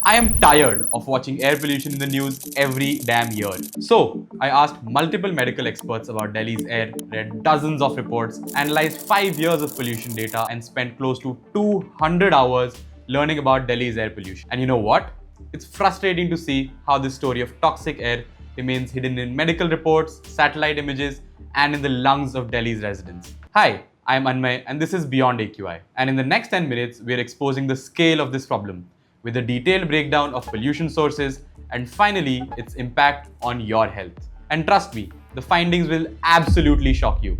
I am tired of watching air pollution in the news every damn year. So, I asked multiple medical experts about Delhi's air, read dozens of reports, analyzed 5 years of pollution data, and spent close to 200 hours learning about Delhi's air pollution. And you know what? It's frustrating to see how this story of toxic air remains hidden in medical reports, satellite images, and in the lungs of Delhi's residents. Hi, I'm Anmay, and this is Beyond AQI. And in the next 10 minutes, we're exposing the scale of this problem with a detailed breakdown of pollution sources and finally its impact on your health. And trust me, the findings will absolutely shock you.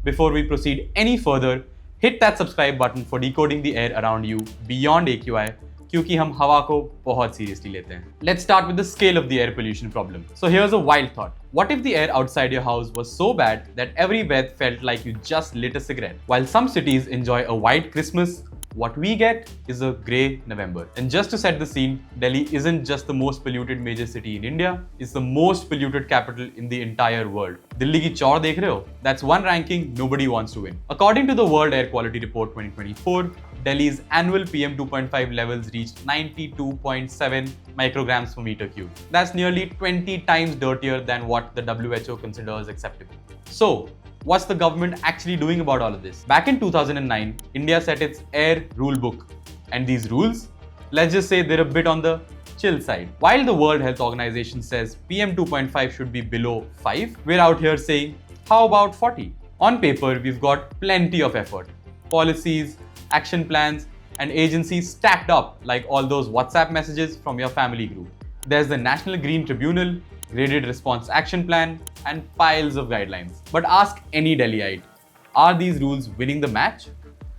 Before we proceed any further, hit that subscribe button for decoding the air around you beyond AQI क्योंकि हम हवा को बहुत seriously लेते हैं. Let's start with the scale of the air pollution problem. So here's a wild thought. What if the air outside your house was so bad that every breath felt like you just lit a cigarette? While some cities enjoy a white Christmas, what we get is a grey November. And just to set the scene, Delhi isn't just the most polluted major city in India, it's the most polluted capital in the entire world. Delhi ki chaur dekh rahe ho? That's one ranking nobody wants to win. According to the World Air Quality Report 2024, Delhi's annual PM 2.5 levels reached 92.7 micrograms per meter cube. That's nearly 20 times dirtier than what the WHO considers acceptable. So, what's the government actually doing about all of this? Back in 2009, India set its air rule book. And these rules, let's just say they're a bit on the chill side. While the World Health Organization says PM 2.5 should be below 5, we're out here saying, how about 40? On paper, we've got plenty of effort. Policies, action plans, and agencies stacked up like all those WhatsApp messages from your family group. There's the National Green Tribunal, Graded Response Action Plan, and piles of guidelines. But ask any Delhiite, are these rules winning the match?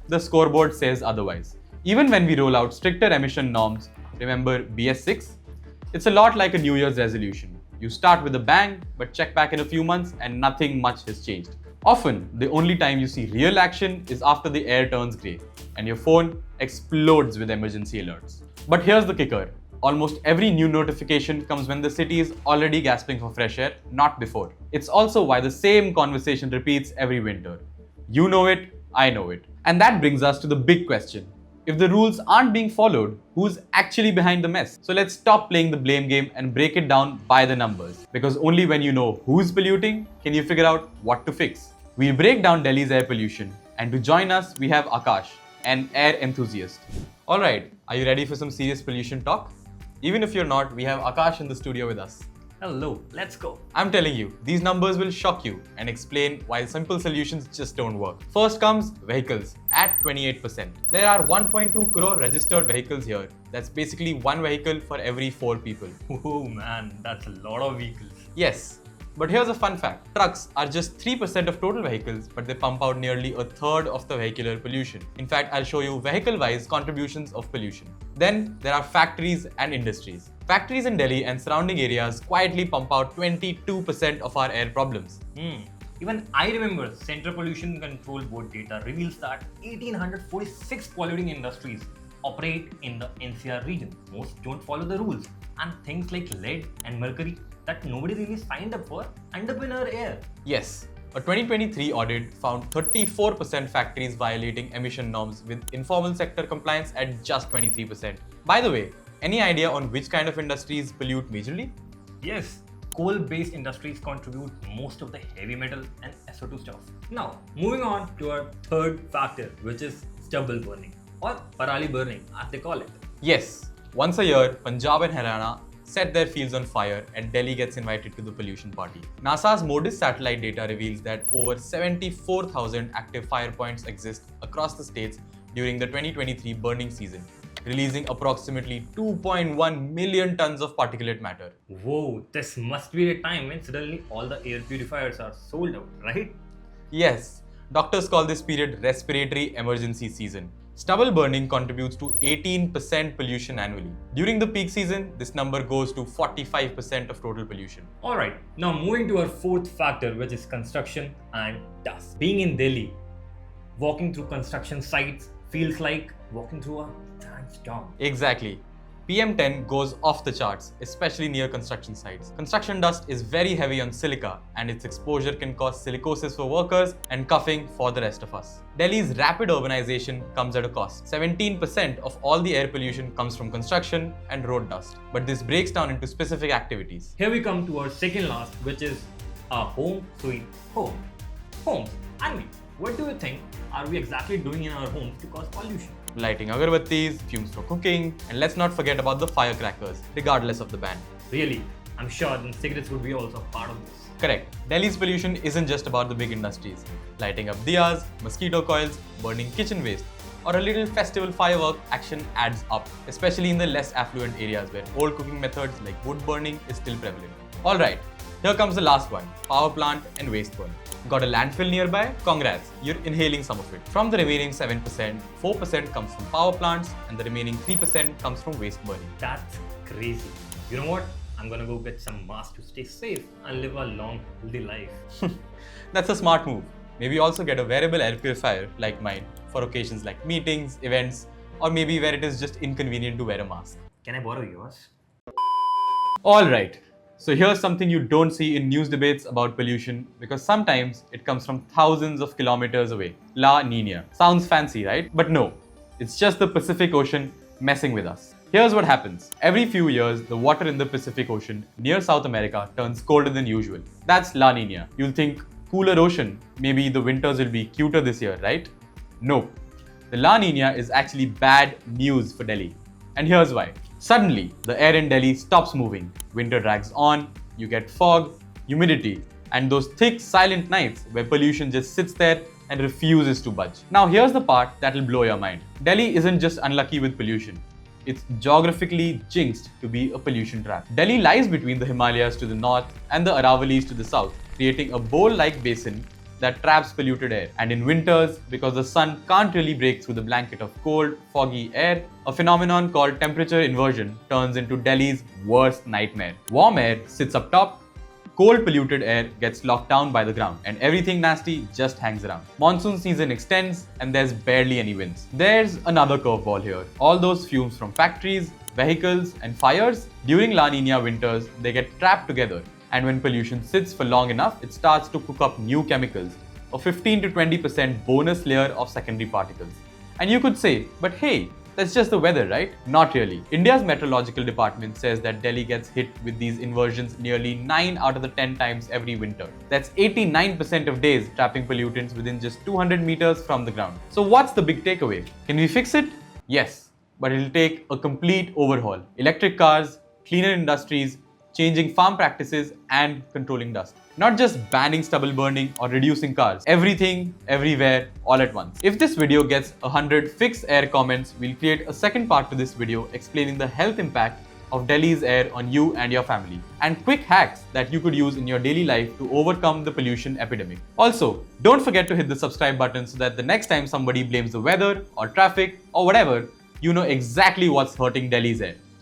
The scoreboard says otherwise. Even when we roll out stricter emission norms, remember BS6? It's a lot like a New Year's resolution. You start with a bang, but check back in a few months and nothing much has changed. Often, the only time you see real action is after the air turns grey and your phone explodes with emergency alerts. But here's the kicker. Almost every new notification comes when the city is already gasping for fresh air, not before. It's also why the same conversation repeats every winter. You know it, I know it. And that brings us to the big question. If the rules aren't being followed, who's actually behind the mess? So let's stop playing the blame game and break it down by the numbers. Because only when you know who's polluting, can you figure out what to fix. We'll break down Delhi's air pollution. And to join us, we have Akash, an air enthusiast. Alright, are you ready for some serious pollution talk? Even if you're not, we have Akash in the studio with us. Hello, let's go. I'm telling you, these numbers will shock you and explain why simple solutions just don't work. First comes vehicles at 28%. There are 1.2 crore registered vehicles here. That's basically one vehicle for every 4 people. Oh man, that's a lot of vehicles. Yes, but here's a fun fact. Trucks are just 3% of total vehicles, but they pump out nearly a third of the vehicular pollution. In fact, I'll show you vehicle-wise contributions of pollution. Then there are factories and industries. Factories in Delhi and surrounding areas quietly pump out 22% of our air problems. Even I remember Central Pollution Control Board data reveals that 1846 polluting industries operate in the NCR region. Most don't follow the rules, and things like lead and mercury that nobody really signed up for end up in our air. Yes, a 2023 audit found 34% factories violating emission norms with informal sector compliance at just 23%. By the way, any idea on which kind of industries pollute majorly? Yes, coal-based industries contribute most of the heavy metal and SO2 stuff. Now, moving on to our third factor, which is stubble burning or parali burning as they call it. Yes, once a year, Punjab and Haryana set their fields on fire and Delhi gets invited to the pollution party. NASA's MODIS satellite data reveals that over 74,000 active fire points exist across the states during the 2023 burning season, releasing approximately 2.1 million tons of particulate matter. Whoa, this must be a time when suddenly all the air purifiers are sold out, right? Yes, doctors call this period respiratory emergency season. Stubble burning contributes to 18% pollution annually. During the peak season, this number goes to 45% of total pollution. Alright, now moving to our fourth factor, which is construction and dust. Being in Delhi, walking through construction sites feels like walking through a giant storm. Exactly. PM10 goes off the charts, especially near construction sites. Construction dust is very heavy on silica, and its exposure can cause silicosis for workers and coughing for the rest of us. Delhi's rapid urbanization comes at a cost. 17% of all the air pollution comes from construction and road dust. But this breaks down into specific activities. Here we come to our second last, which is our home sweet home. Homes. I mean, what do you think are we exactly doing in our homes to cause pollution? Lighting agarbattis, fumes for cooking, and let's not forget about the firecrackers, regardless of the ban. Really, I'm sure then cigarettes would be also part of this. Correct. Delhi's pollution isn't just about the big industries. Lighting up diyas, mosquito coils, burning kitchen waste, or a little festival firework action adds up, especially in the less affluent areas where old cooking methods like wood burning is still prevalent. Alright, here comes the last one, power plant and waste burning. Got a landfill nearby? Congrats, you're inhaling some of it. From the remaining 7%, 4% comes from power plants and the remaining 3% comes from waste burning. That's crazy. You know what? I'm gonna go get some masks to stay safe and live a long, healthy life. That's a smart move. Maybe also get a wearable air purifier like mine for occasions like meetings, events, or maybe where it is just inconvenient to wear a mask. Can I borrow yours? Alright. So here's something you don't see in news debates about pollution because sometimes it comes from thousands of kilometers away. La Nina. Sounds fancy, right? But no, it's just the Pacific Ocean messing with us. Here's what happens. Every few years, the water in the Pacific Ocean near South America turns colder than usual. That's La Nina. You'll think, cooler ocean, maybe the winters will be cuter this year, right? No. The La Nina is actually bad news for Delhi. And here's why. Suddenly, the air in Delhi stops moving. Winter drags on, you get fog, humidity, and those thick, silent nights where pollution just sits there and refuses to budge. Now, here's the part that'll blow your mind. Delhi isn't just unlucky with pollution. It's geographically jinxed to be a pollution trap. Delhi lies between the Himalayas to the north and the Aravalis to the south, creating a bowl-like basin that traps polluted air. And in winters, because the sun can't really break through the blanket of cold, foggy air, a phenomenon called temperature inversion turns into Delhi's worst nightmare. Warm air sits up top, cold polluted air gets locked down by the ground, and everything nasty just hangs around. Monsoon season extends and there's barely any winds. There's another curveball here. All those fumes from factories, vehicles, and fires, during La Nina winters, they get trapped together. And when pollution sits for long enough, it starts to cook up new chemicals, a 15 to 20% bonus layer of secondary particles. And you could say, but hey, that's just the weather, right? Not really. India's meteorological department says that Delhi gets hit with these inversions nearly 9 out of the 10 times every winter. That's 89% of days trapping pollutants within just 200 meters from the ground. So what's the big takeaway? Can we fix it? Yes, but it'll take a complete overhaul. Electric cars, cleaner industries, changing farm practices, and controlling dust. Not just banning stubble burning or reducing cars. Everything, everywhere, all at once. If this video gets 100 fix air comments, we'll create a second part to this video explaining the health impact of Delhi's air on you and your family, and quick hacks that you could use in your daily life to overcome the pollution epidemic. Also, don't forget to hit the subscribe button so that the next time somebody blames the weather or traffic or whatever, you know exactly what's hurting Delhi's air.